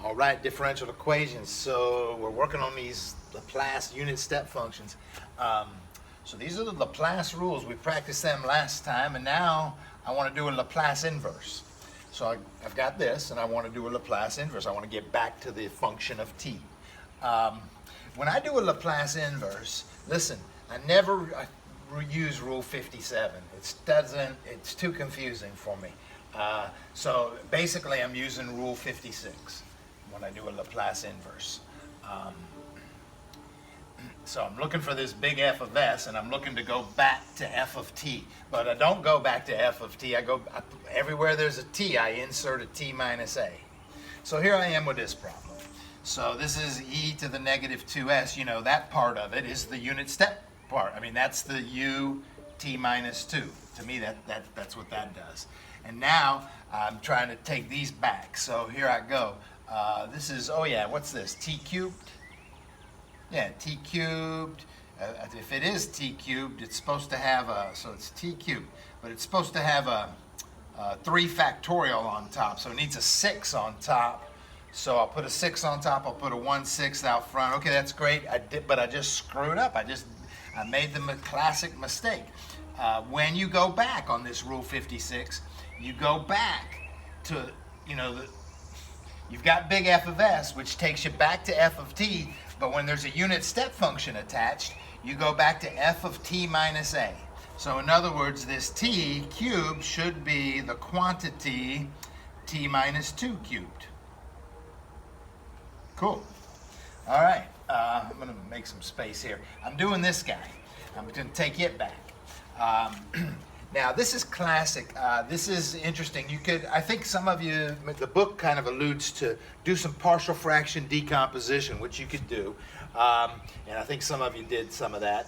All right, differential equations. So we're working on these Laplace unit step functions. So these are the Laplace rules. We practiced them last time, and now I want to do a Laplace inverse. So I've got this, and I want to do a Laplace inverse. I want to get back to the function of t. When I do a Laplace inverse, listen, I never use Rule 57. It's too confusing for me. So basically I'm using Rule 56 when I do a Laplace inverse. So I'm looking for this big f of s, and I'm looking to go back to f of t. But I don't go back to f of t. Everywhere there's a t, I insert a t minus a. So here I am with this problem. So this is e to the negative 2s. You know, that part of it is the unit step part. I mean, that's the u t minus 2. To me, that's what that does. And now I'm trying to take these back. So here I go. This is, oh yeah, what's this? T cubed? Yeah, t cubed. If it is t cubed, it's supposed to have a, so it's t cubed, but it's supposed to have a 3 factorial on top. So it needs a 6 on top. So I'll put a 6 on top. I'll put a 1/6 out front. Okay, that's great. But I just screwed up. I made the classic mistake. When you go back on this Rule 56, you go back to, you've got big F of s, which takes you back to f of t, but when there's a unit step function attached, you go back to f of t minus a. So in other words, this t cubed should be the quantity t minus 2 cubed. Cool. All right, I'm going to make some space here. I'm doing this guy. I'm going to take it back. Now, this is classic. This is interesting. I think some of you, the book kind of alludes to do some partial fraction decomposition, which you could do. And I think some of you did some of that.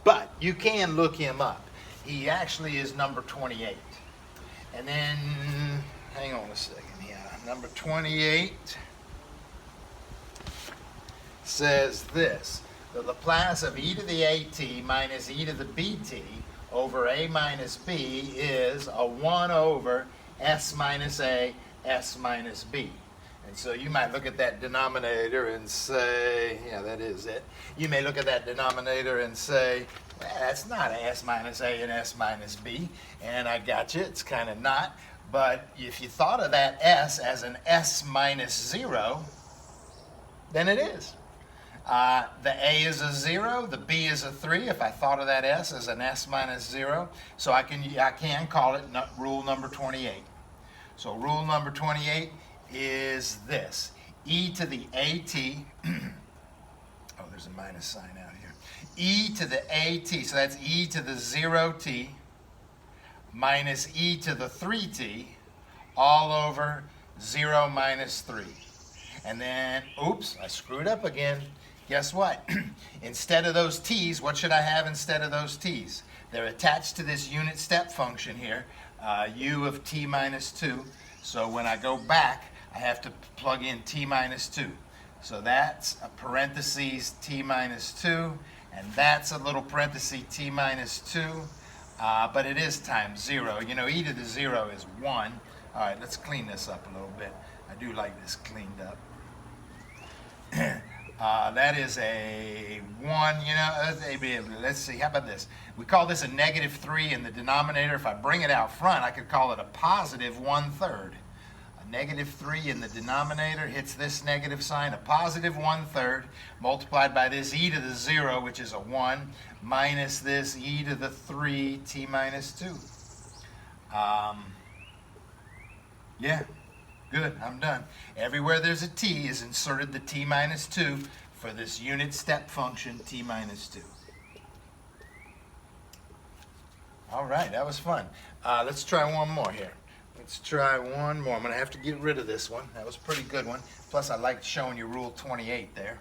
But you can look him up. He actually is number 28. And then, hang on a second here. Number 28 says this. The Laplace of e to the at minus e to the bt over a minus b is a 1 over s minus a, s minus b. And so you might look at that denominator and say, yeah, that is it. You may look at that denominator and say, well, that's not s minus a and s minus b. And I got you, it's kind of not. But if you thought of that s as an s minus 0, then it is. The a is a 0, the b is a 3, if I thought of that s as an s minus 0. So I can call it rule number 28. So rule number 28 is this. E to the at, oh, there's a minus sign out here. E to the at, so that's e to the 0t minus e to the 3t all over 0 minus 3. And then, oops, I screwed up again. Guess what? Instead of those t's, what should I have instead of those t's? They're attached to this unit step function here, u of t minus 2. So when I go back, I have to plug in t minus 2. So that's a parentheses t minus 2, and that's a little parenthesis t minus 2. But it is times 0. You know, e to the 0 is 1. All right, let's clean this up a little bit. I do like this cleaned up. That is a 1, let's see, how about this? We call this a negative 3 in the denominator. If I bring it out front, I could call it a positive 1/3. A negative 3 in the denominator hits this negative sign, a positive 1/3, multiplied by this e to the 0, which is a 1, minus this e to the 3 t minus 2. Yeah. Good, I'm done. Everywhere there's a t is inserted the t minus 2 for this unit step function t minus 2. All right, that was fun. Let's try one more here. Let's try one more. I'm going to have to get rid of this one. That was a pretty good one. Plus, I liked showing you Rule 28 there.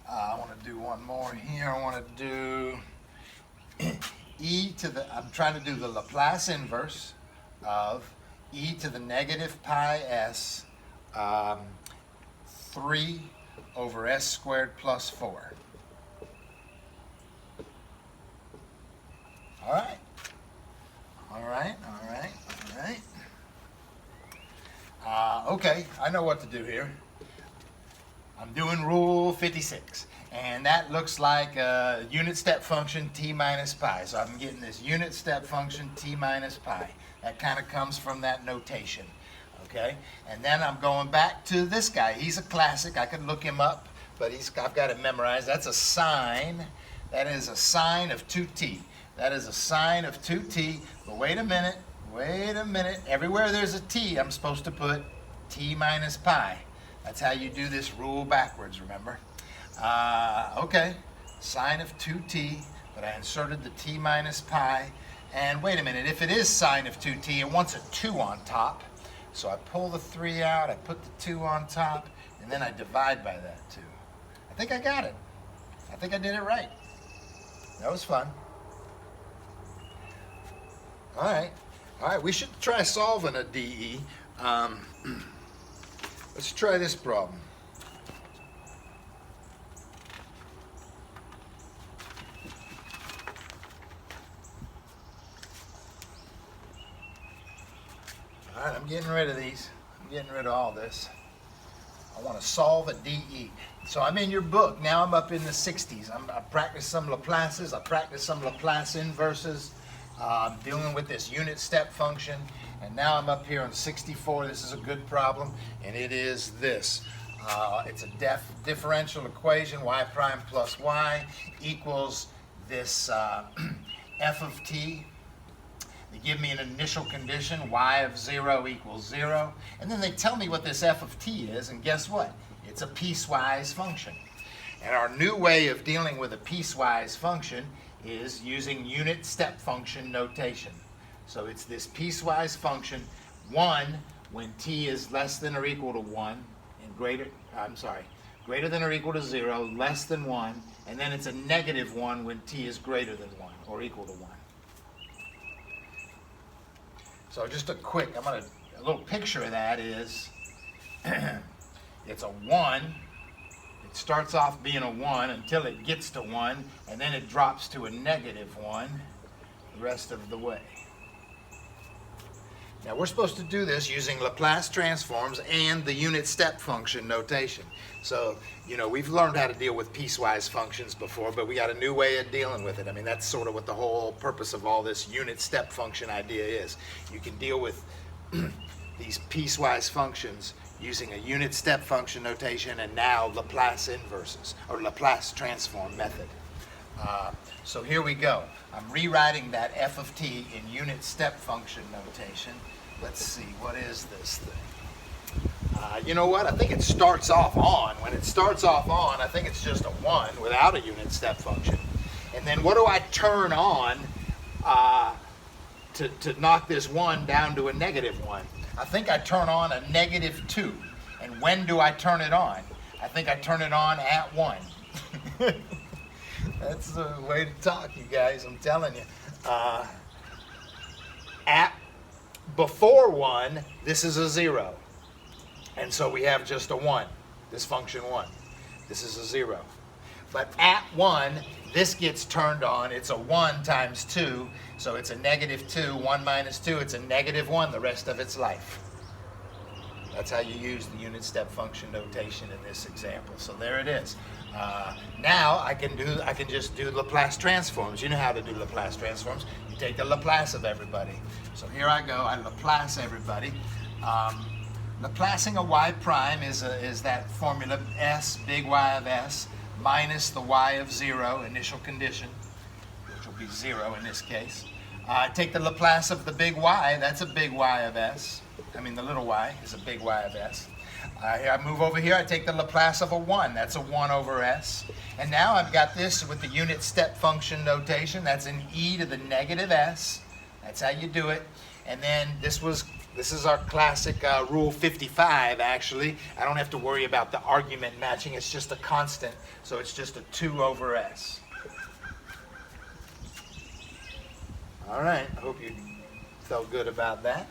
I want to do one more here. I want to do I'm trying to do the Laplace inverse of e to the negative pi s 3 over s squared plus 4. All right. All right, all right, all right. Okay, I know what to do here. I'm doing rule 56. And that looks like a unit step function t minus pi. So I'm getting this unit step function t minus pi. That kind of comes from that notation. Okay? And then I'm going back to this guy. He's a classic. I could look him up, but I've got it memorized. That's a sine. That is a sine of 2t. That is a sine of 2t. But wait a minute. Wait a minute. Everywhere there's a t, I'm supposed to put t minus pi. That's how you do this rule backwards, remember? Okay, sine of 2t, but I inserted the t minus pi. And wait a minute, if it is sine of 2t, it wants a 2 on top. So I pull the 3 out, I put the 2 on top, and then I divide by that 2. I think I got it. I think I did it right. That was fun. All right, we should try solving a DE. Let's try this problem. All right, I'm getting rid of these. I'm getting rid of all this. I want to solve a DE. So I'm in your book. Now I'm up in the 60s. I practiced some Laplaces. I practiced some Laplace inverses. I'm dealing with this unit step function. And now I'm up here on 64. This is a good problem. And it is this. It's a differential equation, y prime plus y equals this f of t. They give me an initial condition, y of 0 equals 0. And then they tell me what this f of t is, and guess what? It's a piecewise function. And our new way of dealing with a piecewise function is using unit step function notation. So it's this piecewise function, 1 when t is less than or equal to 1, and greater than or equal to 0, less than 1, and then it's a negative 1 when t is greater than 1 or equal to 1. So just a little picture of that is, it's a 1. It starts off being a 1 until it gets to 1, and then it drops to a negative 1 the rest of the way. Now we're supposed to do this using Laplace transforms and the unit step function notation. So, we've learned how to deal with piecewise functions before, but we got a new way of dealing with it. I mean, that's sort of what the whole purpose of all this unit step function idea is. You can deal with these piecewise functions using a unit step function notation and now Laplace inverses, or Laplace transform method. So here we go. I'm rewriting that f of t in unit step function notation. Let's see, what is this thing? You know what? I think it starts off on. When it starts off on, I think it's just a 1 without a unit step function. And then what do I turn on to knock this 1 down to a negative 1? I think I turn on a negative 2. And when do I turn it on? I think I turn it on at 1. That's the way to talk, you guys, I'm telling you. Before 1, this is a 0. And so we have just a 1, this function 1. This is a 0. But at 1, this gets turned on. It's a 1 times 2, so it's a negative 2. 1 minus 2, it's a negative 1 the rest of its life. That's how you use the unit step function notation in this example. So there it is. Now I can just do Laplace transforms. You know how to do Laplace transforms. You take the Laplace of everybody. So here I go. I Laplace everybody. Laplacing a y prime is that formula s, big Y of s, minus the y of 0, initial condition, which will be 0 in this case. Take the Laplace of the big Y. That's a big Y of s. I mean, the little y is a big Y of s. I move over here, I take the Laplace of a 1. That's a 1 over s. And now I've got this with the unit step function notation. That's an e to the negative s. That's how you do it. And then this is our classic rule 55, actually. I don't have to worry about the argument matching. It's just a constant. So it's just a 2 over s. All right, I hope you felt good about that.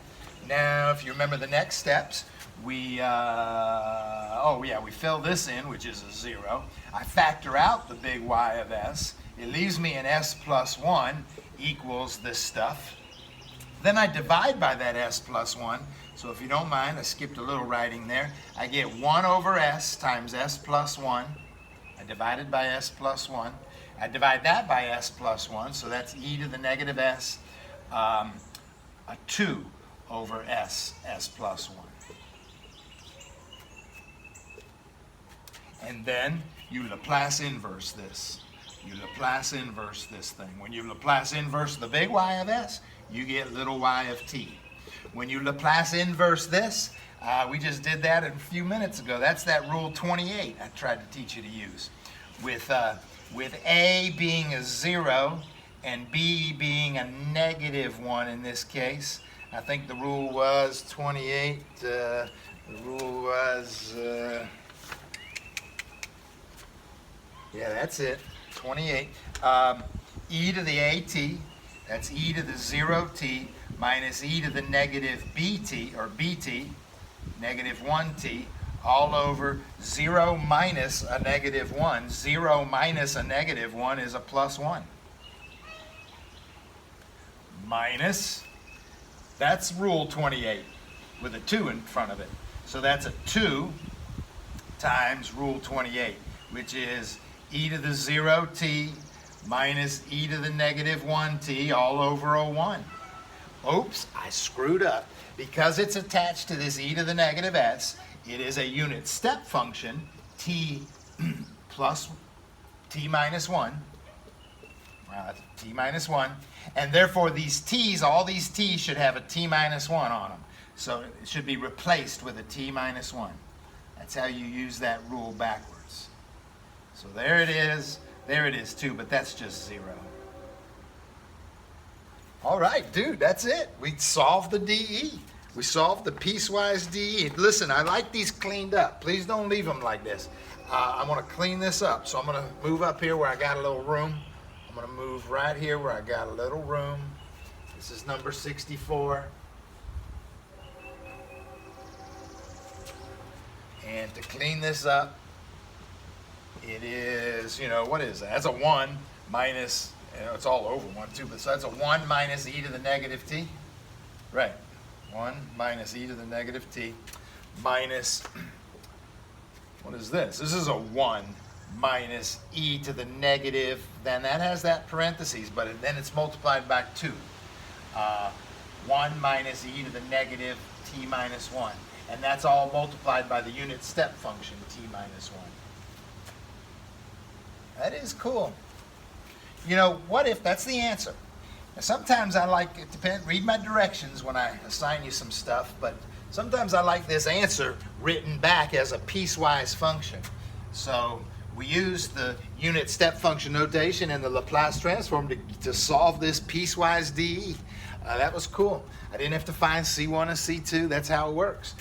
Now, if you remember the next steps, we fill this in, which is a 0. I factor out the big Y of s. It leaves me an s plus 1 equals this stuff. Then I divide by that s plus 1. So if you don't mind, I skipped a little writing there. I get 1 over s times s plus 1. I divided by s plus 1. I divide that by s plus 1, so that's e to the negative s, a 2 over s plus 1. And then you Laplace inverse this. You Laplace inverse this thing. When you Laplace inverse the big Y of s, you get little y of t. When you Laplace inverse this, we just did that a few minutes ago. That's that rule 28 I tried to teach you to use. With a being a 0 and b being a negative 1 in this case, I think the rule was 28. The rule was, yeah, that's it, 28. E to the at, that's e to the 0t minus e to the negative bt, or bt, negative 1t, all over 0 minus a negative 1. 0 minus a negative 1 is a plus 1. Minus, that's rule 28 with a 2 in front of it. So that's a 2 times rule 28, which is e to the 0t minus e to the negative 1t all over a 1. Oops, I screwed up. Because it's attached to this e to the negative s, it is a unit step function, t plus t minus 1, t minus 1, and therefore these t's, all these t's should have a t minus 1 on them. So it should be replaced with a t minus 1. That's how you use that rule backwards. So there it is too, but that's just 0. All right, dude, that's it. We solved the DE. We solved the piecewise DE. Listen, I like these cleaned up. Please don't leave them like this. I want to clean this up. So I'm going to move up here where I got a little room. I'm going to move right here where I got a little room. This is number 64. And to clean this up, it is, what is that? That's a 1 minus, it's all over 1 too, but so that's a 1 minus e to the negative t. Right. 1 minus e to the negative t minus, what is this? This is a 1 minus e to the negative, then that has that parentheses, but then it's multiplied by 2. 1 minus e to the negative t minus 1. And that's all multiplied by the unit step function, t minus 1. That is cool. What if that's the answer? Now, sometimes I like, read my directions when I assign you some stuff, but sometimes I like this answer written back as a piecewise function. So we use the unit step function notation and the Laplace transform to solve this piecewise DE. That was cool. I didn't have to find C1 and C2. That's how it works.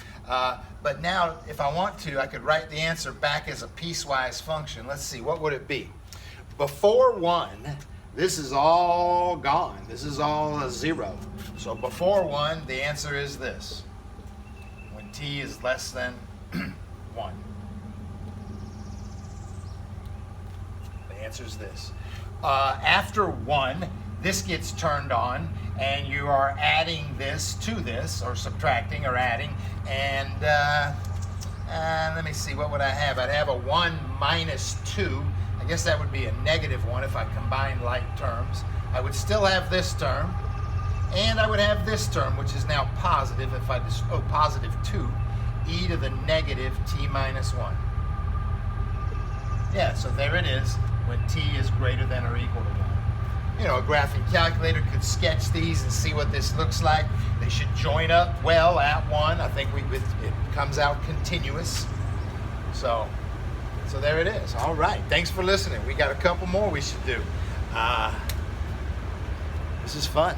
But now, if I want to, I could write the answer back as a piecewise function. Let's see, what would it be? Before 1, this is all gone. This is all a 0. So before 1, the answer is this. When t is less than 1. The answer is this. After 1, this gets turned on, and you are adding this to this, or subtracting or adding, and let me see, what would I have? I'd have a 1 minus 2. I guess that would be a negative 1 if I combined like terms. I would still have this term, and I would have this term, which is now positive if I just, positive 2, e to the negative t minus 1. Yeah, so there it is, when t is greater than or equal to 1. A graphing calculator could sketch these and see what this looks like. They should join up well at 1. I think it comes out continuous. So there it is. All right. Thanks for listening. We got a couple more we should do. This is fun.